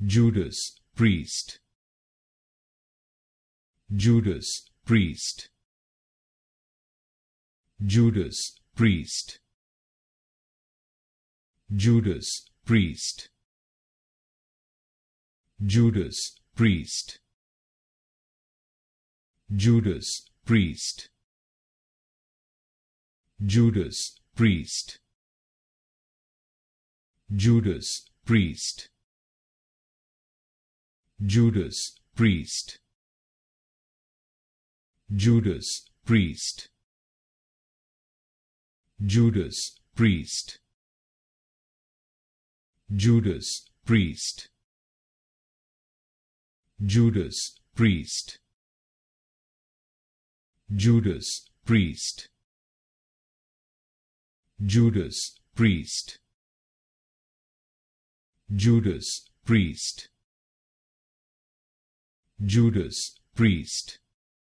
Judas Priest, Judas Priest, Judas Priest, Judas Priest, Judas Priest, Judas Priest, Judas Priest, Judas Priest, Judas Priest, Judas Priest, Judas Priest, Judas Priest, Judas Priest, Judas Priest, Judas Priest, Judas Priest, Judas Priest,